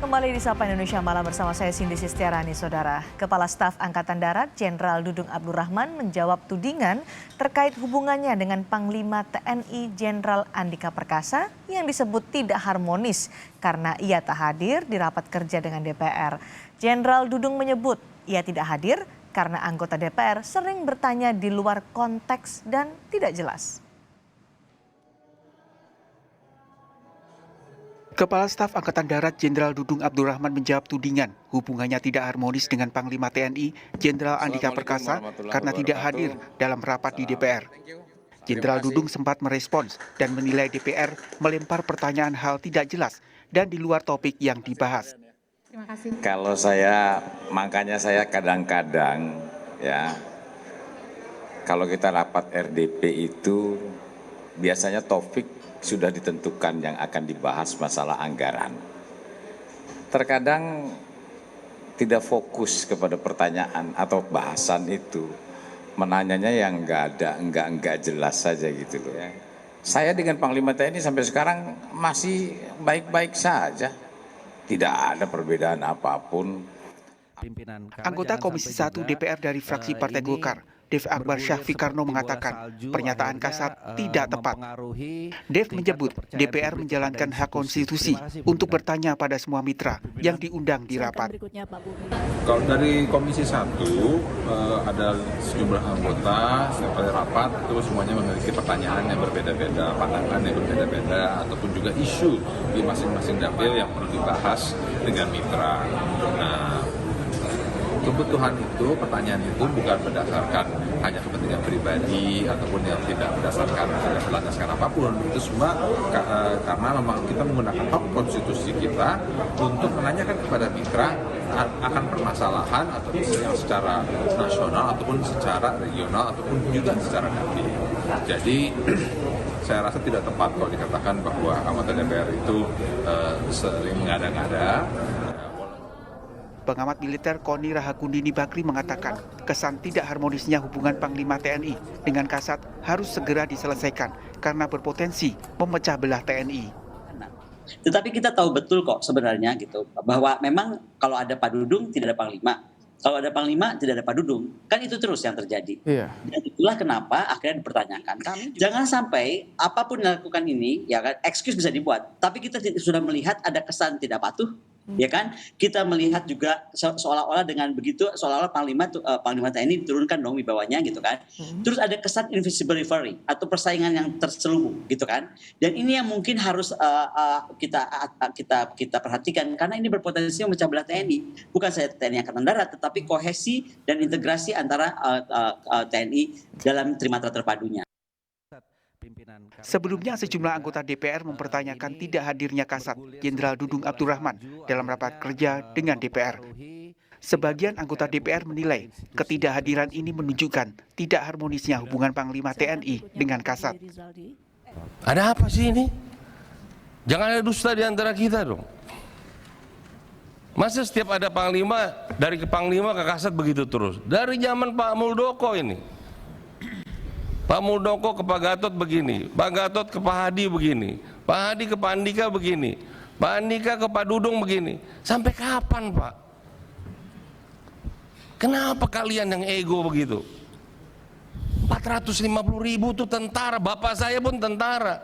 Kembali di Sapa Indonesia Malam bersama saya Cindy Sistiarani, Saudara. Kepala Staf Angkatan Darat Jenderal Dudung Abdurrahman menjawab tudingan terkait hubungannya dengan Panglima TNI Jenderal Andika Perkasa yang disebut tidak harmonis karena ia tak hadir di rapat kerja dengan DPR. Jenderal Dudung menyebut ia tidak hadir karena anggota DPR sering bertanya di luar konteks dan tidak jelas. Kepala Staf Angkatan Darat Jenderal Dudung Abdurrahman menjawab tudingan hubungannya tidak harmonis dengan Panglima TNI Jenderal Andika Perkasa karena tidak hadir dalam rapat di DPR. Jenderal Dudung sempat merespons dan menilai DPR melempar pertanyaan hal tidak jelas dan di luar topik yang dibahas. Terima kasih. Kalau makanya saya kadang-kadang kalau kita rapat RDP itu biasanya topik sudah ditentukan yang akan dibahas masalah anggaran. Terkadang tidak fokus kepada pertanyaan atau bahasan itu, menanyanya yang enggak jelas saja gitu loh. Saya dengan Panglima TNI sampai sekarang masih baik-baik saja, tidak ada perbedaan apapun. Anggota Komisi 1 DPR dari fraksi Partai Golkar, Dev Akbar Syahfikarno mengatakan pernyataan Kasat tidak tepat. Dev menyebut DPR menjalankan hak konstitusi untuk bertanya pada semua mitra yang diundang di rapat. Kalau dari Komisi 1 ada sejumlah anggota setiap kali rapat itu semuanya memiliki pertanyaan yang berbeda-beda, pandangan yang berbeda-beda, ataupun juga isu di masing-masing dapil yang perlu dibahas dengan mitra. Nah, kebutuhan itu, pertanyaan itu bukan berdasarkan hanya kepentingan pribadi ataupun yang tidak berdasarkan apapun. Itu semua karena memang kita menggunakan hak konstitusi kita untuk menanyakan kepada mitra akan permasalahan ataupun yang secara nasional ataupun secara regional ataupun juga secara dapil. Jadi saya rasa tidak tepat kalau dikatakan bahwa anggota DPR itu sering mengada-ngada. Pengamat militer Koni Rahakundini Bakri mengatakan kesan tidak harmonisnya hubungan Panglima TNI dengan Kasat harus segera diselesaikan karena berpotensi memecah belah TNI. Tetapi kita tahu betul kok sebenarnya gitu bahwa memang kalau ada Pak Dudung tidak ada Panglima, kalau ada Panglima tidak ada Pak Dudung, kan itu terus yang terjadi. Dan itulah kenapa akhirnya dipertanyakan. Jangan sampai apapun yang dilakukan ini, ya kan, excuse bisa dibuat, tapi kita sudah melihat ada kesan tidak patuh. Ya kan, kita melihat juga seolah-olah dengan begitu seolah-olah Panglima TNI diturunkan dong wibawanya gitu kan. Terus ada kesan invisible rivalry atau persaingan yang terselubung gitu kan. Dan ini yang mungkin harus kita perhatikan karena ini berpotensi memecah belah TNI. Bukan saja TNI Angkatan Darat tetapi kohesi dan integrasi antara TNI dalam trimatra terpadunya. Sebelumnya sejumlah anggota DPR mempertanyakan tidak hadirnya Kasat Jenderal Dudung Abdurrahman dalam rapat kerja dengan DPR. Sebagian anggota DPR menilai ketidakhadiran ini menunjukkan tidak harmonisnya hubungan Panglima TNI dengan Kasat. Ada apa sih ini? Jangan ada dusta di antara kita dong. Masa setiap ada Panglima, dari ke Panglima ke Kasat begitu terus? Dari zaman Pak Muldoko ini. Pak Muldoko ke Pak Gatot begini, Pak Gatot ke Pak Hadi begini, Pak Hadi ke Pak Andika begini, Pak Andika ke Pak Dudung begini. Sampai kapan, Pak? Kenapa kalian yang ego begitu? 450.000 itu tentara, bapak saya pun tentara.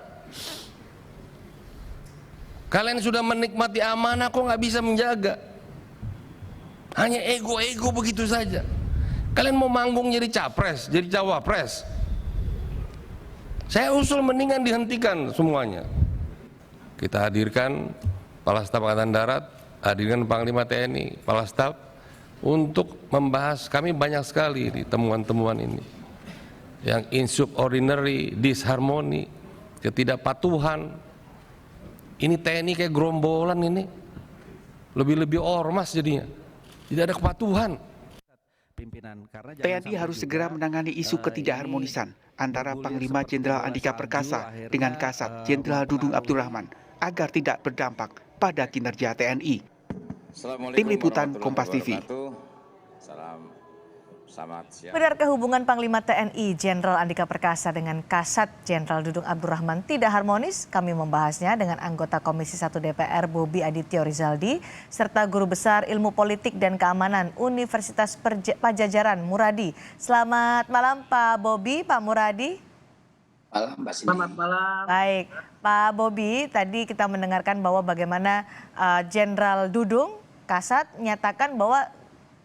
Kalian sudah menikmati amanah kok nggak bisa menjaga? Hanya ego-ego begitu saja. Kalian mau manggung jadi capres, jadi cawapres. Saya usul mendingan dihentikan semuanya. Kita hadirkan Kepala Staf Angkatan Darat, hadirkan Panglima TNI, Kepala Staf untuk membahas. Kami banyak sekali di temuan-temuan ini. Yang insubordinary, disharmoni, ketidakpatuhan. Ini TNI kayak gerombolan ini. Lebih-lebih ormas jadinya. Tidak ada kepatuhan. TNI harus segera menangani isu ketidakharmonisan antara Panglima Jenderal Andika Perkasa dengan Kasat Jenderal Dudung Abdurrahman agar tidak berdampak pada kinerja TNI. Tim Liputan Kompas TV. Selamat siang. Benarkah hubungan Panglima TNI Jenderal Andika Perkasa dengan Kasat Jenderal Dudung Abdurrahman tidak harmonis? Kami membahasnya dengan anggota Komisi 1 DPR Bobi Adityo Rizaldi serta Guru Besar Ilmu Politik dan Keamanan Universitas Pajajaran Muradi. Selamat malam Pak Bobi, Pak Muradi. Malam, Mbak Cindy. Selamat malam. Baik, Pak Bobi, tadi kita mendengarkan bahwa bagaimana Jenderal Dudung Kasat menyatakan bahwa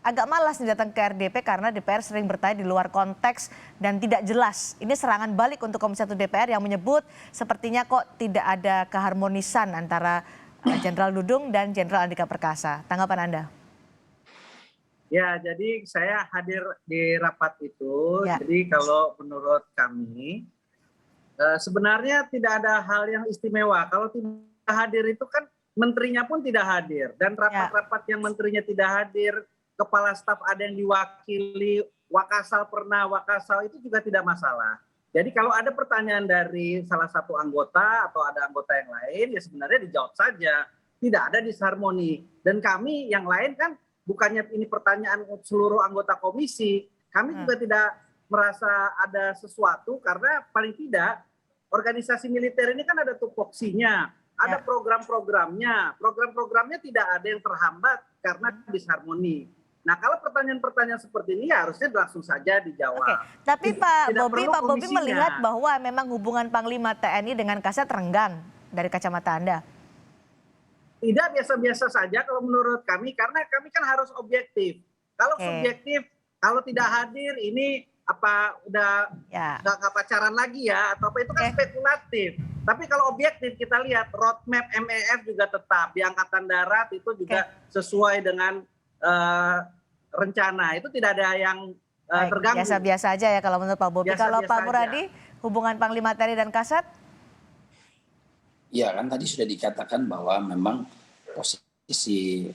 agak malas datang ke RDP karena DPR sering bertanya di luar konteks dan tidak jelas. Ini serangan balik untuk Komisi 1 DPR yang menyebut sepertinya kok tidak ada keharmonisan antara Jenderal Dudung dan Jenderal Andika Perkasa. Tanggapan Anda? Ya, jadi saya hadir di rapat itu. Ya. Jadi kalau menurut kami sebenarnya tidak ada hal yang istimewa. Kalau tidak hadir itu kan menterinya pun tidak hadir. Dan rapat-rapat yang menterinya tidak hadir, kepala staf ada yang diwakili, Wakasal pernah, Wakasal itu juga tidak masalah. Jadi kalau ada pertanyaan dari salah satu anggota atau ada anggota yang lain, ya sebenarnya dijawab saja. Tidak ada disharmoni. Dan kami yang lain kan bukannya ini pertanyaan seluruh anggota komisi, kami juga tidak merasa ada sesuatu karena paling tidak organisasi militer ini kan ada tupoksinya, ada program-programnya. Program-programnya tidak ada yang terhambat karena disharmoni. Nah, kalau pertanyaan-pertanyaan seperti ini harusnya langsung saja dijawab. Oke, tapi Pak Bobi komisinya. melihat bahwa memang hubungan Panglima TNI dengan Kasat renggang dari kacamata Anda. Tidak, biasa-biasa saja kalau menurut kami, karena kami kan harus objektif. Kalau subjektif, kalau tidak hadir ini apa udah nggak pacaran lagi ya atau apa, itu kan spekulatif. Tapi kalau objektif kita lihat roadmap MEF juga tetap di Angkatan Darat itu juga sesuai dengan rencana, itu tidak ada yang terganggu. Biasa-biasa aja ya kalau menurut Pak Bobi. Kalau Pak Biasa-biasa Muradi, hubungan Panglima TNI dan Kasat? Ya kan tadi sudah dikatakan bahwa memang posisi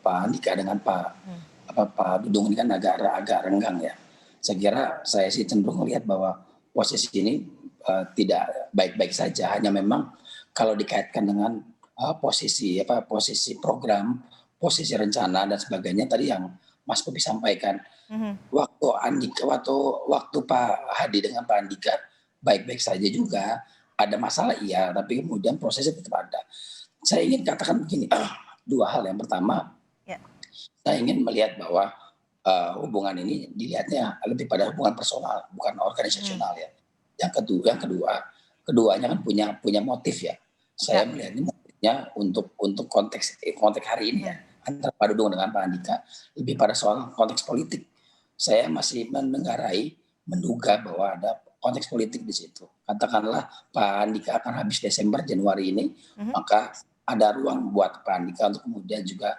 Pak Andika dengan Pak Dudung ini kan agak renggang ya. Saya sih cenderung melihat bahwa posisi ini tidak baik-baik saja. Hanya memang kalau dikaitkan dengan posisi program, posisi rencana dan sebagainya tadi yang Mas Bobi sampaikan. Waktu Pak Hadi dengan Pak Andika baik-baik saja juga, ada masalah iya, tapi kemudian prosesnya tetap ada. Saya ingin katakan begini, dua hal. Yang pertama, saya ingin melihat bahwa hubungan ini dilihatnya lebih pada hubungan personal, bukan organisasional ya. Yang keduanya kan punya motif ya. Saya melihatnya motifnya untuk konteks hari ini ya, antara Pak Dudung dengan Pak Andika lebih pada soal konteks politik. Saya masih menduga bahwa ada konteks politik di situ. Katakanlah Pak Andika akan habis Desember Januari ini, maka ada ruang buat Pak Andika untuk kemudian juga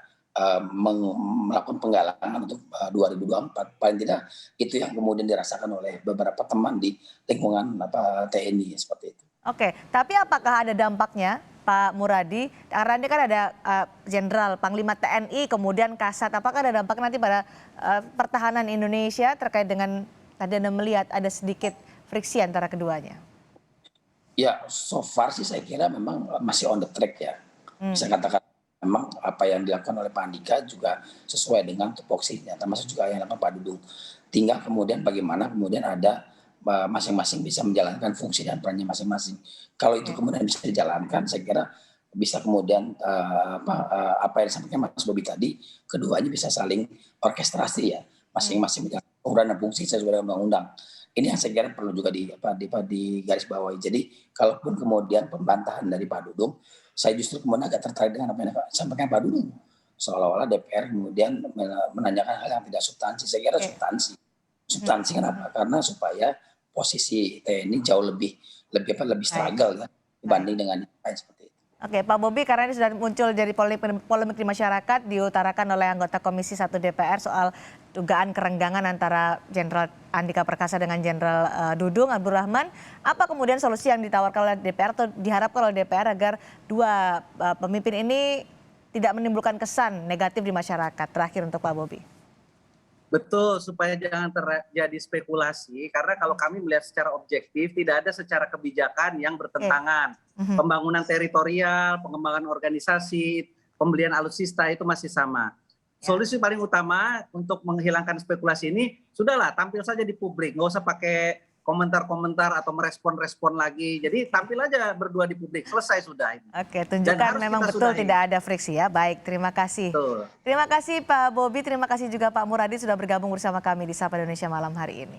melakukan penggalangan untuk 2024. Paling tidak itu yang kemudian dirasakan oleh beberapa teman di lingkungan TNI seperti itu. Oke, tapi apakah ada dampaknya Pak Muradi? Karena ini kan ada Jenderal Panglima TNI, kemudian Kasat. Apakah ada dampak nanti pada pertahanan Indonesia terkait dengan tadi Anda melihat ada sedikit friksi antara keduanya? Ya, so far sih saya kira memang masih on the track ya. Saya katakan memang apa yang dilakukan oleh Pak Andika juga sesuai dengan tupoksinya, termasuk juga yang dilakukan Pak Dudung. Tinggal kemudian bagaimana kemudian ada masing-masing bisa menjalankan fungsi dan perannya masing-masing. Kalau itu kemudian bisa dijalankan, saya kira bisa kemudian apa yang disampaikan Mas Bobi tadi, keduanya bisa saling orkestrasi ya, masing-masing menjalankan peran dan fungsi sesuai dengan undang-undang. Ini yang saya kira perlu juga di garis bawahi. Jadi kalaupun kemudian pembantahan dari Pak Dudung, saya justru kemudian agak tertarik dengan apa yang disampaikan Pak Dudung. Seolah-olah DPR kemudian menanyakan hal yang tidak substansi. Saya kira substansi. Substansi kenapa? Karena supaya posisi TNI jauh lebih struggle ya, dibanding dengan yang lain seperti itu. Oke, Pak Bobi, karena ini sudah muncul jadi polemik di masyarakat, diutarakan oleh anggota Komisi 1 DPR soal dugaan kerenggangan antara Jenderal Andika Perkasa dengan Jenderal Dudung Abdurrahman. Apa kemudian solusi yang ditawarkan oleh DPR atau diharapkan oleh DPR agar dua pemimpin ini tidak menimbulkan kesan negatif di masyarakat? Terakhir untuk Pak Bobi. Betul, supaya jangan terjadi spekulasi, karena kalau kami melihat secara objektif, tidak ada secara kebijakan yang bertentangan. Pembangunan teritorial, pengembangan organisasi, pembelian alutsista itu masih sama. Solusi paling utama untuk menghilangkan spekulasi ini, sudahlah tampil saja di publik, nggak usah pakai komentar-komentar atau merespon-respon lagi. Jadi tampil aja berdua di publik, selesai sudah ini. Oke, tunjukkan memang betul tidak ada friksi ya. Baik, terima kasih. Betul. Terima kasih Pak Bobi, terima kasih juga Pak Muradi sudah bergabung bersama kami di Sapa Indonesia malam hari ini.